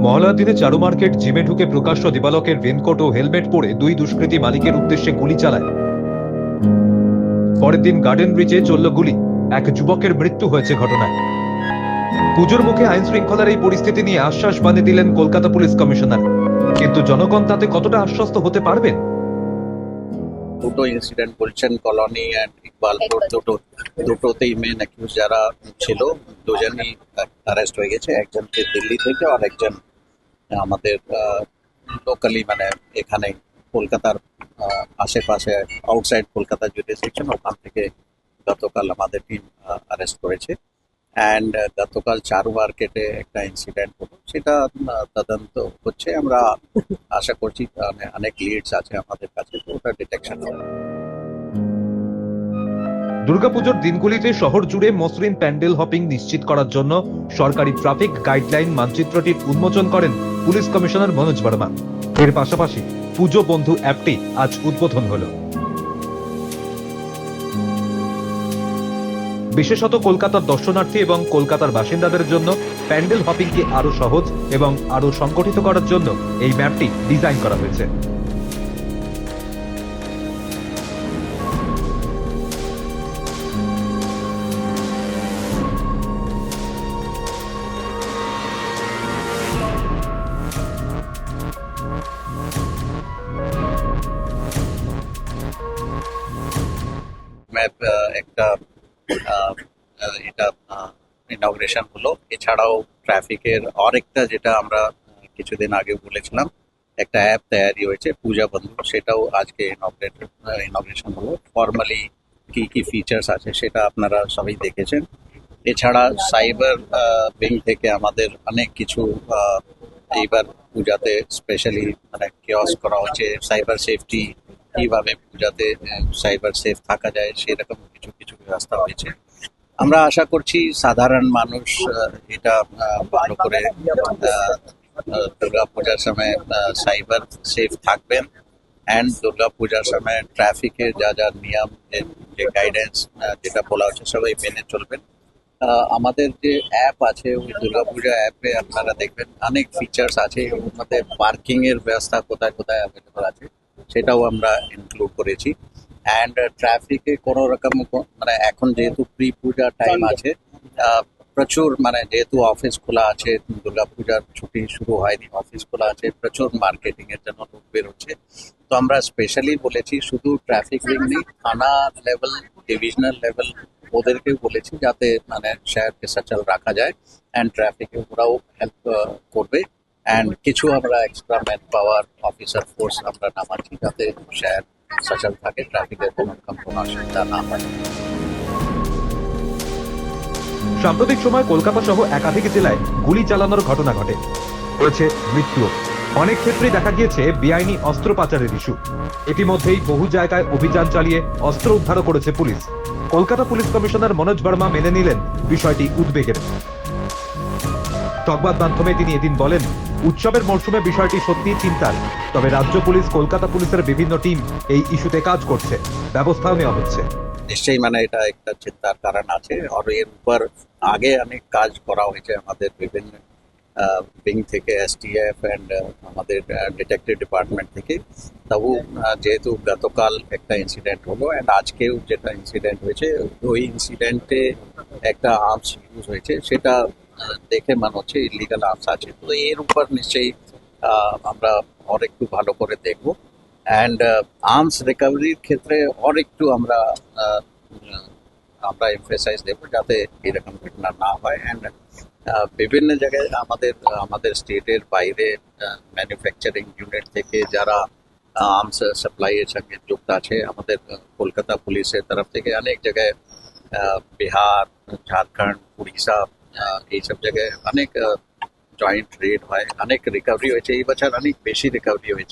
মহলার দিনে চারু মার্কেট জিমে ঢুকে প্রকাশ্য দিবালকের রেনকোট ও হেলমেট পরে দুই দুষ্কৃতী মালিকের উদ্দেশ্যে গুলি চালায়। পরের দিন গার্ডেন ব্রিজে চলল গুলি, এক যুবকের মৃত্যু হয়েছে ঘটনায়। পুজোর মুখে আইন শৃঙ্খলার এই পরিস্থিতি নিয়ে আশ্বাস বাণী দিলেন কলকাতা পুলিশ কমিশনার, কিন্তু জনগণ তাতে কতটা আশ্বস্ত হতে পারবেন? দুটো ইনসিডেন্ট বলছেন, কলোনি অ্যান্ড ইকবালপুর, দুটোতেই মেন অ্যাকিউজ যারা ছিল দুজনই অ্যারেস্ট হয়ে গেছে। একজনকে দিল্লি থেকে আর একজন আমাদের লোকালি, মানে এখানে কলকাতার আশেপাশে, আউটসাইড কলকাতা জুডিসডিকশন, ওখান থেকে গতকাল আমাদের টিম অ্যারেস্ট করেছে। অ্যান্ড গতকাল চারু মার্কেটে একটা ইনসিডেন্ট হলো, সেটা তদন্ত হচ্ছে। আমরা আশা করছি অনেক লিডস আছে আমাদের কাছে, তো ওটা ডিটেকশন হবে। দুর্গাপুজোর দিনগুলিতে শহর জুড়ে মসৃণ প্যান্ডেল হপিং নিশ্চিত করার জন্য সরকারি ট্রাফিক গাইডলাইন মানচিত্রটির উন্মোচন করেন পুলিশ কমিশনার মনোজ বর্মা। এর পাশাপাশি পুজো বন্ধু অ্যাপটি আজ উদ্বোধন হলো। বিশেষত কলকাতার দর্শনার্থী এবং কলকাতার বাসিন্দাদের জন্য প্যান্ডেল হপিংকে আরো সহজ এবং আরো সংগঠিত করার জন্য এই ম্যাপটি ডিজাইন করা হয়েছে। ম্যাপ একটা এটা ইনঅগ্রেশন হলো। এছাড়াও ট্রাফিকের আরেকটা, যেটা আমরা কিছুদিন আগে বলেছিলাম, একটা অ্যাপ তৈরি হয়েছে পূজা বন্ধু, সেটাও আজকে ইনঅগ্রেশন হলো। ফর্মালি কি কি ফিচার্স আছে সেটা আপনারা সবাই দেখেছেন। এছাড়া সাইবার উইং থেকে আমাদের অনেক কিছু এইবার পূজাতে স্পেশালি মানে কিয়স করা হচ্ছে। সাইবার সেফটি, কিভাবে পূজাতে সাইবার সেফ থাকা যায়, সেরকম কিছু কিছু ব্যবস্থা হয়েছে। আমরা আশা করছি সাধারণ মানুষ এটা ভালো করে দুর্গা পূজার সময় সাইবার সেফ থাকবেন। অ্যান্ড দুর্গা পূজার সময় ট্রাফিকের যা যা নিয়ম, যে গাইডেন্স যেটা বলা হচ্ছে, সবাই মেনে চলবেন। আমাদের যে অ্যাপ আছে, ওই দুর্গাপূজা অ্যাপে আপনারা দেখবেন অনেক ফিচার্স আছে। ওর মধ্যে পার্কিং এর ব্যবস্থা কোথায় কোথায় অ্যাভেলেবল আছে সেটাও আমরা ইনক্লুড করেছি। অ্যান্ড ট্রাফিকে কোনো রকম মানে এখন যেহেতু প্রি পূজা টাইম আছে, প্রচুর মানে যেহেতু অফিস খোলা আছে, দুর্গাপূজার ছুটি শুরু হয়নি, অফিস খোলা আছে, প্রচুর মার্কেটিং এর জন্য লোক বেরোচ্ছে। তো আমরা স্পেশালি বলেছি শুধু ট্রাফিক উইং নেই, থানা লেভেল, ডিভিশনাল লেভেল ওদেরকে বলেছি যাতে মানে শহরকে সচল রাখা যায়। অ্যান্ড ট্রাফিকে ওরাও হেল্প করবে। অ্যান্ড কিছু আমরা extra man power, officer force আমরা নামাচ্ছি যাতে শহর সচল থাকে, ট্রাফিকের কোনো রকম কোনো অসুবিধা না হয়। সাম্প্রতিক সময় কলকাতা সহ একাধিক জেলায় গুলি চালানোর ঘটনা ঘটে, হয়েছে মৃত্যু। অনেক ক্ষেত্রেই দেখা গিয়েছে বেআইনি অস্ত্র পাচারের ইস্যু। ইতিমধ্যেই বহু জায়গায় অভিযান চালিয়ে অস্ত্র উদ্ধারও করেছে police. Kolkata police commissioner Manoj Verma মেনে নিলেন বিষয়টি উদ্বেগের। সংবাদ মাধ্যমে তিনি এদিন বলেন, উৎসবের মরশুমে বিষয়টি সত্যি চিন্তার, তবে রাজ্য পুলিশ, কলকাতা পুলিশের বিভিন্ন টিম এই ইস্যুতে কাজ করছে, ব্যবস্থাও নেওয়া হচ্ছে। নিশ্চয়ই মানে এটা একটা চিন্তার কারণ আছে। আর এর উপর আগে অনেক কাজ করা হয়েছে আমাদের বিভিন্ন উইং থেকে, এসটিএফ অ্যান্ড আমাদের ডিটেকটিভ ডিপার্টমেন্ট থেকে। তবু যেহেতু গতকাল একটা ইনসিডেন্ট হলো অ্যান্ড আজকেও যেটা ইনসিডেন্ট হয়েছে, ওই ইনসিডেন্টে একটা আর্মস ইউজ হয়েছে, সেটা দেখে মনে হচ্ছে ইলিগাল আর্মস আছে। তো এর উপর নিশ্চয়ই আমরা আর একটু ভালো করে দেখবো। অ্যান্ড আর্মস রিকভারির ক্ষেত্রে আর একটু আমরা এমফেসাইজ দেবো যাতে এরকম ঘটনা না হয়। অ্যান্ড বিভিন্ন জায়গায় আমাদের স্টেটের বাইরে ম্যানুফ্যাকচারিং ইউনিট থেকে যারা আর্মস সাপ্লাই এর সঙ্গে যুক্ত আছে, আমাদের কলকাতা পুলিশের তরফ থেকে অনেক জায়গায়, বিহার, ঝাড়খণ্ড, উড়িষ্যা, এইসব জায়গায় অনেক জয়েন্ট রেড হয়, অনেক রিকভারি হয়েছে। এই বছর অনেক বেশি রিকভারি হয়েছে।